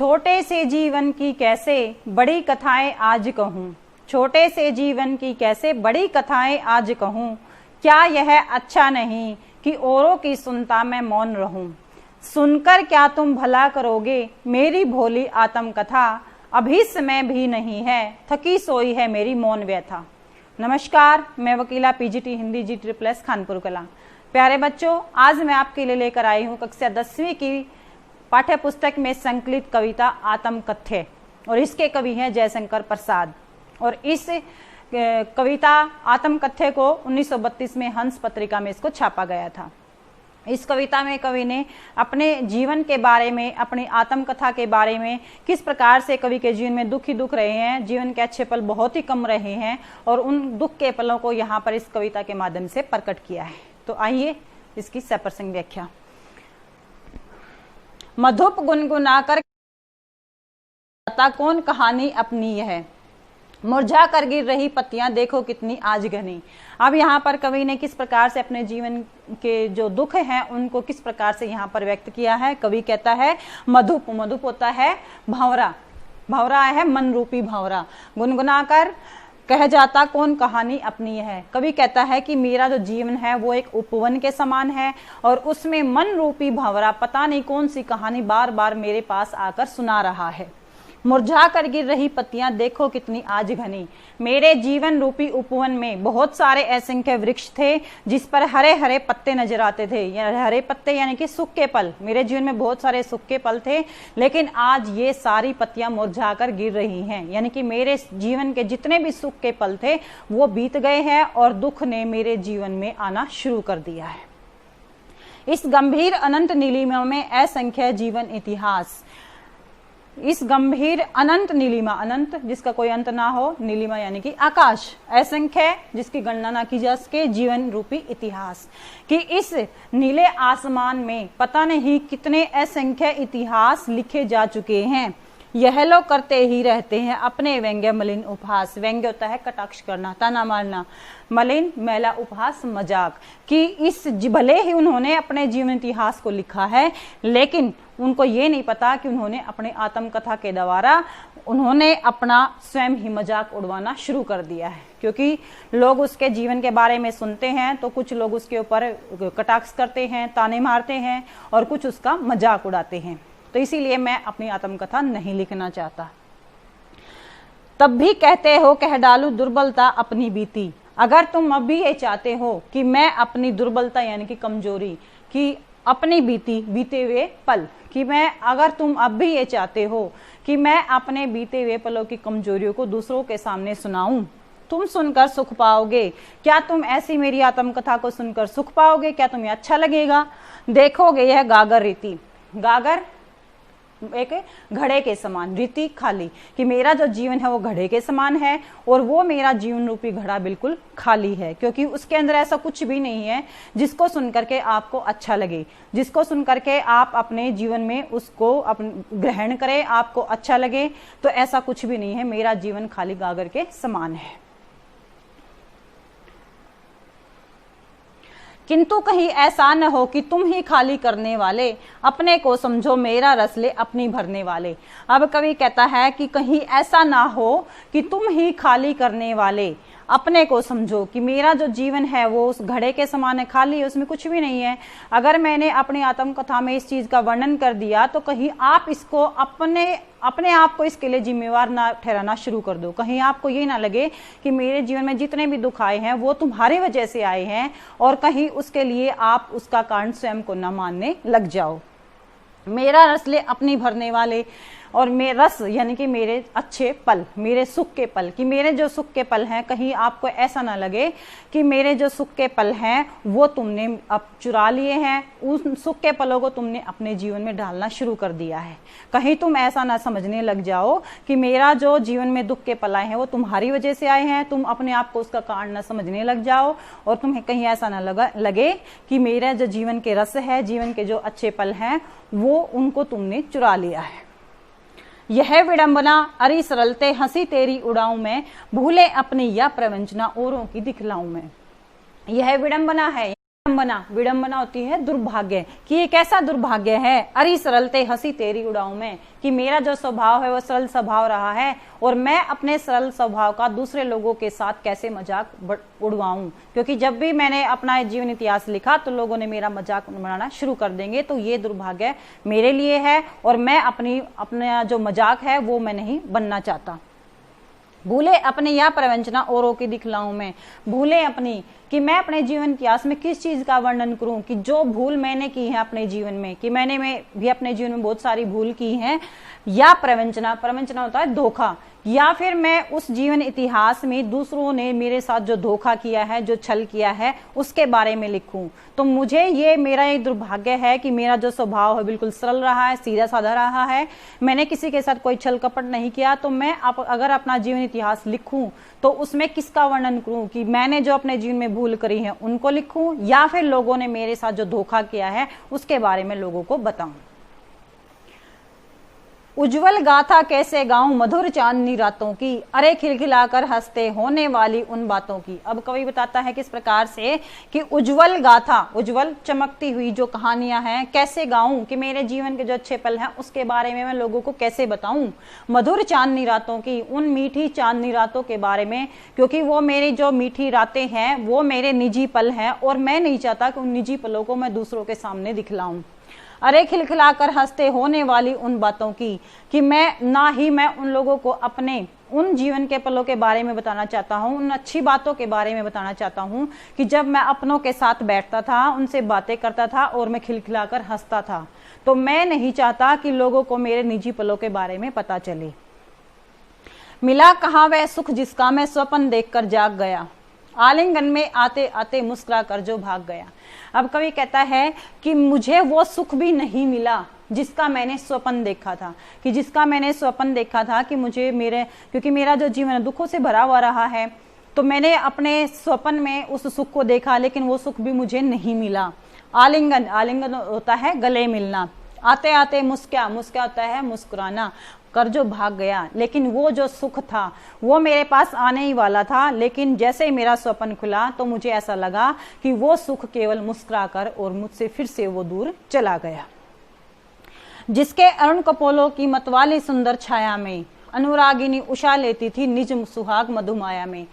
छोटे से जीवन की कैसे बड़ी कथाएं आज कहूँ, छोटे से जीवन की कैसे बड़ी कथाएं आज कहूँ। क्या यह अच्छा नहीं कि औरों की सुनता मैं मौन रहूं। सुनकर क्या तुम भला करोगे मेरी भोली आत्म कथा। अभी समय भी नहीं है थकी सोई है मेरी मौन व्यथा। नमस्कार, मैं वकीला पीजीटी हिंदी G++ खानपुर कला। प्यारे बच्चों, आज मैं आपके लिए लेकर आई हूँ कक्षा 10वीं की पाठ्य पुस्तक में संकलित कविता आत्मकथ्य और इसके कवि हैं जयशंकर प्रसाद। और इस कविता आत्मकथ्य को 1932 में हंस पत्रिका में इसको छापा गया था। इस कविता में कवि ने अपने जीवन के बारे में, अपनी आत्मकथा के बारे में, किस प्रकार से कवि के जीवन में दुख ही दुख रहे हैं, जीवन के अच्छे पल बहुत ही कम रहे हैं और उन दुख के पलों को यहाँ पर इस कविता के माध्यम से प्रकट किया है। तो आइए इसकी सप्रसंग व्याख्या। मधुप गुनगुनाकर कौन कहानी अपनी यह, मुरझा कर गिर रही पत्तियां देखो कितनी आज घनी। अब यहाँ पर कवि ने किस प्रकार से अपने जीवन के जो दुख हैं उनको किस प्रकार से यहाँ पर व्यक्त किया है। कवि कहता है मधुप, मधुप होता है भंवरा, भंवरा है मन रूपी भंवरा। गुनगुनाकर कह जाता कौन कहानी अपनी है। कवि कहता है कि मेरा जो जीवन है वो एक उपवन के समान है और उसमें मन रूपी भंवरा पता नहीं कौन सी कहानी बार बार मेरे पास आकर सुना रहा है। मुरझा कर गिर रही पत्तियां देखो कितनी आज घनी। मेरे जीवन रूपी उपवन में बहुत सारे असंख्य वृक्ष थे जिस पर हरे हरे पत्ते नजर आते थे। हरे पत्ते यानी कि सूखे के पल। मेरे जीवन में बहुत सारे सूखे के पल थे, लेकिन आज ये सारी पत्तियां मुरझा कर गिर रही हैं। यानी कि मेरे जीवन के जितने भी सूखे के पल थे वो बीत गए हैं और दुख ने मेरे जीवन में आना शुरू कर दिया है। इस गंभीर अनंत नीलिमा में असंख्य जीवन इतिहास, इस गंभीर अनंत नीलिमा, अनंत जिसका कोई अंत ना हो, नीलिमा यानी कि आकाश, असंख्य जिसकी गणना ना की जा सके, जीवन रूपी इतिहास कि इस नीले आसमान में पता नहीं कितने असंख्य इतिहास लिखे जा चुके हैं। यह लोग करते ही रहते हैं अपने व्यंग्य मलिन उपहास। व्यंग्य होता है कटाक्ष करना, ताना मारना, मलिन मैला उपहास मजाक। कि इस भले ही उन्होंने अपने जीवन इतिहास को लिखा है, लेकिन उनको ये नहीं पता कि उन्होंने अपने आत्मकथा के द्वारा उन्होंने अपना स्वयं ही मजाक उड़वाना शुरू कर दिया है। क्योंकि लोग उसके जीवन के बारे में सुनते हैं तो कुछ लोग उसके ऊपर कटाक्ष करते हैं, ताने मारते हैं और कुछ उसका मजाक उड़ाते हैं। तो इसीलिए मैं अपनी आत्मकथा नहीं लिखना चाहता। तब भी कहते हो कह डालू दुर्बलता अपनी बीती। अगर तुम अब भी ये चाहते हो कि मैं अपनी दुर्बलता यानी कि कमजोरी की अपनी बीते हुए पल कि मैं, अगर तुम अब भी ये चाहते हो कि मैं अपने बीते हुए पलों की कमजोरियों को दूसरों के सामने सुनाऊं, तुम सुनकर सुख पाओगे। क्या तुम ऐसी मेरी आत्मकथा को सुनकर सुख पाओगे? क्या तुम्हें अच्छा लगेगा? देखोगे यह गागर रीति, गागर एक घड़े के समान, रीति खाली, कि मेरा जो जीवन है वो घड़े के समान है और वो मेरा जीवन रूपी घड़ा बिल्कुल खाली है, क्योंकि उसके अंदर ऐसा कुछ भी नहीं है जिसको सुनकर के आपको अच्छा लगे, जिसको सुनकर के आप अपने जीवन में उसको ग्रहण करें, आपको अच्छा लगे। तो ऐसा कुछ भी नहीं है, मेरा जीवन खाली गागर के समान है। किंतु कहीं ऐसा न हो कि तुम ही खाली करने वाले, अपने को समझो मेरा रस ले अपनी भरने वाले। अब कवि कहता है कि कहीं ऐसा ना हो कि तुम ही खाली करने वाले, अपने को समझो कि मेरा जो जीवन है वो उस घड़े के समान है, खाली है, उसमें कुछ भी नहीं है। अगर मैंने अपनी आत्मकथा में इस चीज का वर्णन कर दिया तो कहीं आप इसको अपने आप को इसके लिए जिम्मेवार ना ठहराना शुरू कर दो। कहीं आपको ये ना लगे कि मेरे जीवन में जितने भी दुख आए हैं वो तुम्हारी वजह से आए हैं और कहीं उसके लिए आप उसका कारण स्वयं को न मानने लग जाओ। मेरा रस ले अपनी भरने वाले, और मेरा रस यानी कि मेरे अच्छे पल, मेरे सुख के पल, कि मेरे जो सुख के पल हैं कहीं आपको ऐसा ना लगे कि मेरे जो सुख के पल हैं वो तुमने अब चुरा लिए हैं, उन सुख के पलों को तुमने अपने जीवन में डालना शुरू कर दिया है। कहीं तुम ऐसा ना समझने लग जाओ कि मेरा जो जीवन में दुख के पल आए हैं वो तुम्हारी वजह से आए हैं, तुम अपने आप को उसका कारण ना समझने लग जाओ और तुम्हें कहीं ऐसा ना लगे कि मेरा जो जीवन के रस है, जीवन के जो अच्छे पल हैं वो उनको तुमने चुरा लिया है। यह विडंबना अरी सरलते हंसी तेरी उड़ाऊं मैं, भूले अपनी यह प्रवंचना औरों की दिखलाऊं मैं। यह विडंबना है। विडंबना होती है दुर्भाग्य, कि ये कैसा दुर्भाग्य है। अरे सरलते हंसी तेरी उड़ाऊं मैं, कि मेरा जो स्वभाव है वो सरल स्वभाव रहा है और मैं अपने सरल स्वभाव का दूसरे लोगों के साथ कैसे मजाक उड़वाऊं, क्योंकि जब भी मैंने अपना जीवन इतिहास लिखा तो लोगों ने मेरा मजाक बनाना शुरू कर देंगे। तो ये दुर्भाग्य मेरे लिए है और मैं अपना जो मजाक है वो मैं नहीं बनना चाहता। भूले अपने या प्रवंचना औरों की दिखलाऊं मैं, भूले अपनी, कि मैं अपने जीवन इतिहास में किस चीज का वर्णन करूं, कि जो भूल मैंने की है अपने जीवन में, कि मैंने भी अपने जीवन में बहुत सारी भूल की है, या प्रवंचना, प्रवंचना होता है धोखा, या फिर मैं उस जीवन इतिहास में दूसरों ने मेरे साथ जो धोखा किया है, जो छल किया है, उसके बारे में लिखूं। तो मुझे ये मेरा एक दुर्भाग्य है कि मेरा जो स्वभाव है बिल्कुल सरल रहा है, सीधा साधा रहा है, मैंने किसी के साथ कोई छल कपट नहीं किया। तो मैं अगर अपना जीवन इतिहास लिखूं तो उसमें किसका वर्णन करूं, कि मैंने जो अपने जीवन में भूल करी है उनको लिखूं, या फिर लोगों ने मेरे साथ जो धोखा किया है उसके बारे में लोगों को बताऊं। उज्जवल गाथा कैसे गाऊं मधुर चांदनी रातों की, अरे खिलखिलाकर हंसते होने वाली उन बातों की। अब कवि बताता है किस प्रकार से कि उज्जवल गाथा, उज्जवल चमकती हुई जो कहानियां हैं, कैसे गाऊं, कि मेरे जीवन के जो अच्छे पल हैं उसके बारे में मैं लोगों को कैसे बताऊं। मधुर चांदनी रातों की, उन मीठी चांदनी रातों के बारे में, क्योंकि वो मेरी जो मीठी रातें हैं वो मेरे निजी पल हैं और मैं नहीं चाहता कि उन निजी पलों को मैं दूसरों के सामने दिखलाऊं। अरे खिलखिलाकर हंसते होने वाली उन बातों की, कि मैं उन लोगों को अपने उन जीवन के पलों के बारे में बताना चाहता हूँ, उन अच्छी बातों के बारे में बताना चाहता हूँ कि जब मैं अपनों के साथ बैठता था, उनसे बातें करता था और मैं खिलखिलाकर हंसता था। तो मैं नहीं चाहता कि लोगों को मेरे निजी पलों के बारे में पता चले। मिला कहाँ वह सुख जिसका मैं स्वप्न देखकर जाग गया, आलिंगन में आते आते मुस्कुरा कर जो भाग गया। अब कवि कहता है कि मुझे वो सुख भी नहीं मिला जिसका मैंने स्वप्न देखा था, कि जिसका मैंने स्वप्न देखा था कि मुझे क्योंकि मेरा जो जीवन दुखों से भरा हुआ रहा है, तो मैंने अपने स्वप्न में उस सुख को देखा, लेकिन वो सुख भी मुझे नहीं मिला। आलिंगन, आलिंगन होता है गले मिलना, आते आते मुस्कुरा, मुस्कुरा होता है मुस्कुराना, कर जो भाग गया। लेकिन वो जो सुख था वो मेरे पास आने ही वाला था, लेकिन जैसे ही मेरा स्वप्न खुला तो मुझे ऐसा लगा कि वो सुख केवल मुस्कुराकर और मुझसे फिर से वो दूर चला गया। जिसके अरुण कपोलों की मतवाली सुंदर छाया में, अनुरागिनी उषा लेती थी निज सुहाग मधुमाया में।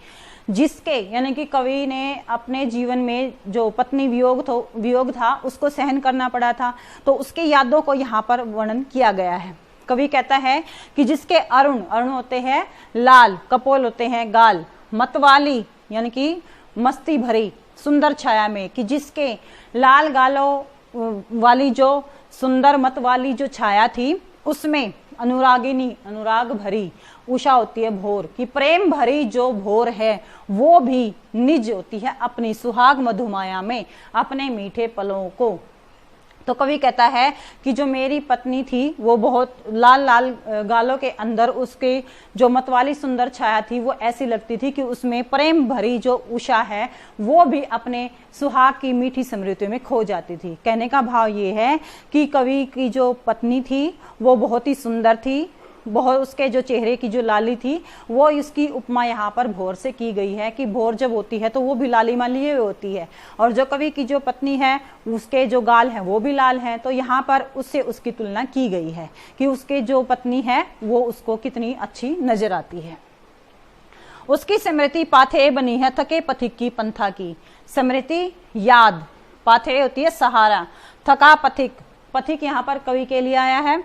जिसके यानी कि कवि ने अपने जीवन में जो पत्नी वियोग था उसको सहन करना पड़ा था, तो उसकी यादों को यहाँ पर वर्णन किया गया है। कवि कहता है कि जिसके अरुण, अरुण होते हैं लाल, कपोल होते हैं गाल, मतवाली यानी कि मस्ती भरी, सुंदर छाया में, कि जिसके लाल गालों वाली जो सुंदर मत वाली जो छाया थी उसमें अनुरागिनी, अनुराग भरी, उषा होती है भोर, कि प्रेम भरी जो भोर है वो भी निज होती है अपनी सुहाग मधुमाया में, अपने मीठे पलों को। तो कवि कहता है कि जो मेरी पत्नी थी वो बहुत लाल लाल गालों के अंदर उसके जो मतवाली सुंदर छाया थी वो ऐसी लगती थी कि उसमें प्रेम भरी जो उषा है वो भी अपने सुहाग की मीठी स्मृतियों में खो जाती थी। कहने का भाव ये है कि कवि की जो पत्नी थी वो बहुत ही सुंदर थी, बहुत उसके जो चेहरे की जो लाली थी वो इसकी उपमा यहाँ पर भोर से की गई है, कि भोर जब होती है तो वो भी लालिमा लिए होती है, और जो कवि की जो पत्नी है उसके जो गाल हैं वो भी लाल हैं। तो यहाँ पर उससे उसकी तुलना की गई है कि उसके जो पत्नी है वो उसको कितनी अच्छी नजर आती है। उसकी स्मृति पाथे बनी है थके पथिक की पंथा की। स्मृति याद, पाथे होती है सहारा, थका पथिक, पथिक यहाँ पर कवि के लिए आया है,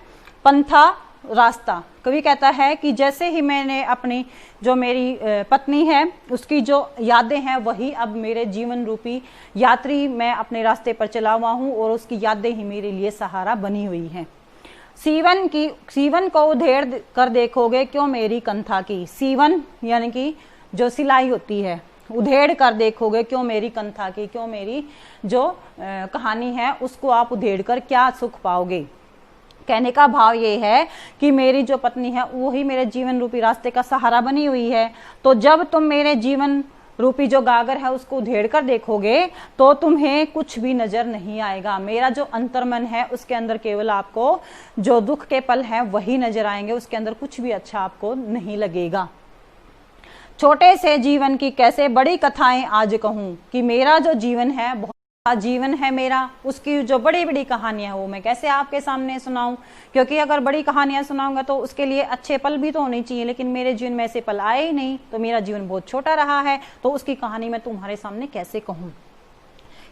पंथा रास्ता। कवि कहता है कि जैसे ही मैंने अपनी जो मेरी पत्नी है उसकी जो यादें हैं वही अब मेरे जीवन रूपी यात्री मैं अपने रास्ते पर चला हुआ हूँ और उसकी यादें ही मेरे लिए सहारा बनी हुई हैं। सीवन को उधेड़ कर देखोगे क्यों मेरी कंथा की। सीवन यानी कि जो सिलाई होती है, उधेड़ कर देखोगे क्यों मेरी कंथा की, क्यों मेरी जो कहानी है उसको आप उधेड़ कर क्या सुख पाओगे। कहने का भाव ये है कि मेरी जो पत्नी है वही मेरे जीवन रूपी रास्ते का सहारा बनी हुई है। तो जब तुम मेरे जीवन रूपी जो गागर है उसको उधेड़ कर देखोगे तो तुम्हें कुछ भी नजर नहीं आएगा। मेरा जो अंतर्मन है उसके अंदर केवल आपको जो दुख के पल हैं वही नजर आएंगे, उसके अंदर कुछ भी अच्छा आपको नहीं लगेगा। छोटे से जीवन की कैसे बड़ी कथाएं आज कहूं, कि मेरा जो जीवन है बहुत जीवन है मेरा, उसकी जो बड़ी बड़ी कहानियां हैं वो मैं कैसे आपके सामने सुनाऊं, क्योंकि अगर बड़ी कहानियां सुनाऊंगा तो उसके लिए अच्छे पल भी तो होने चाहिए, लेकिन मेरे जीवन में ऐसे पल आए ही नहीं, तो मेरा जीवन बहुत छोटा रहा है, तो उसकी कहानी मैं तुम्हारे सामने कैसे कहूं।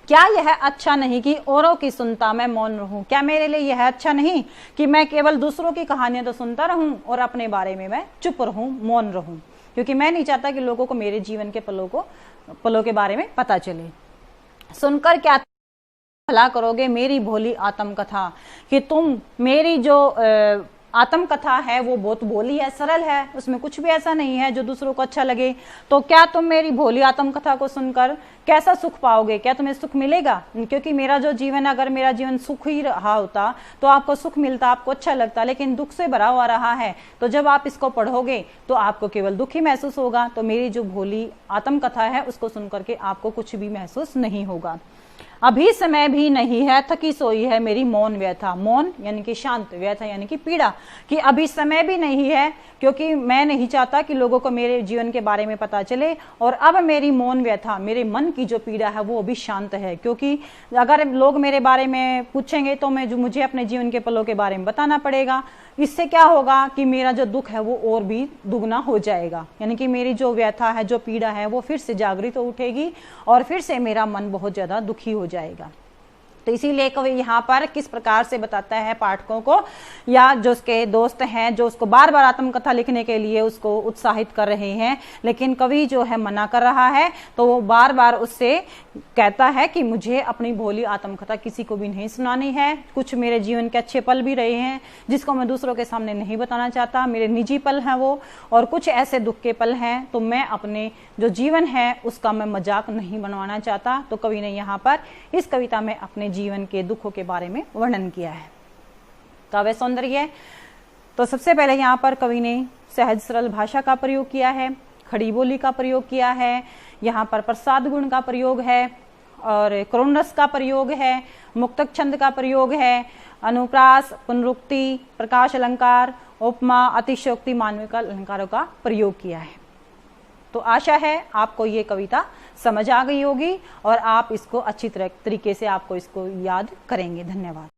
क्या यह अच्छा नहीं कि औरों की सुनता मैं मौन रहूं? क्या मेरे लिए यह अच्छा नहीं कि मैं केवल दूसरों की कहानियां तो सुनता रहूं और अपने बारे में मैं चुप रहूं, मौन रहूं, क्योंकि मैं नहीं चाहता कि लोगों को मेरे जीवन के पलों के बारे में पता चले। सुनकर क्या भला करोगे मेरी भोली आत्मकथा, कि तुम मेरी जो आत्मकथा है वो बहुत भोली है, सरल है, उसमें कुछ भी ऐसा नहीं है जो दूसरों को अच्छा लगे, तो क्या तुम मेरी भोली आत्मकथा को सुनकर कैसा सुख पाओगे? क्या तुम्हें सुख मिलेगा? क्योंकि मेरा जो जीवन, अगर मेरा जीवन सुख ही रहा होता तो आपको सुख मिलता, आपको अच्छा लगता, लेकिन दुख से भरा हुआ रहा है, तो जब आप इसको पढ़ोगे तो आपको केवल दुख ही महसूस होगा। तो मेरी जो भोली आत्मकथा है उसको सुनकर के आपको कुछ भी महसूस नहीं होगा। अभी समय भी नहीं है, थकी सोई है मेरी मौन व्यथा। मौन यानी कि शांत, व्यथा यानी कि पीड़ा, कि अभी समय भी नहीं है, क्योंकि मैं नहीं चाहता कि लोगों को मेरे जीवन के बारे में पता चले, और अब मेरी मौन व्यथा, मेरे मन की जो पीड़ा है वो अभी शांत है, क्योंकि अगर लोग मेरे बारे में पूछेंगे तो मुझे अपने जीवन के पलों के बारे में बताना पड़ेगा। इससे क्या होगा कि मेरा जो दुख है वो और भी दुगना हो जाएगा, यानी कि मेरी जो व्यथा है, जो पीड़ा है, वो फिर से जागृत हो उठेगी और फिर से मेरा मन बहुत ज्यादा दुखी हो जाएगा। तो इसीलिए कवि यहाँ पर किस प्रकार से बताता है पाठकों को, या जो उसके दोस्त हैं जो उसको बार बार आत्मकथा लिखने के लिए उसको उत्साहित कर रहे हैं, लेकिन कवि जो है मना कर रहा है, तो वो बार बार उससे कहता है कि मुझे अपनी भोली आत्मकथा किसी को भी नहीं सुनानी है। कुछ मेरे जीवन के अच्छे पल भी रहे हैं जिसको मैं दूसरों के सामने नहीं बताना चाहता, मेरे निजी पल हैं वो, और कुछ ऐसे दुख के पल हैं, तो मैं अपने जो जीवन है उसका मैं मजाक नहीं बनवाना चाहता। तो कवि ने यहाँ पर इस कविता में अपने जीवन के दुखों के बारे में वर्णन किया है। काव्य सौंदर्य, तो सबसे पहले यहाँ पर कवि ने सहज सरल भाषा का प्रयोग किया है, खड़ी बोली का प्रयोग किया है, यहाँ पर प्रसाद गुण का प्रयोग है, और करुण रस का प्रयोग है, मुक्तक छंद का प्रयोग है, अनुप्रास, पुनरुक्ति, प्रकाश अलंकार, उपमा, अतिशयोक्ति, मानविक अलंकारों का प्रयोग किया है। तो आशा है आपको ये कविता समझ आ गई होगी और आप इसको अच्छी तरीके से आपको इसको याद करेंगे। धन्यवाद।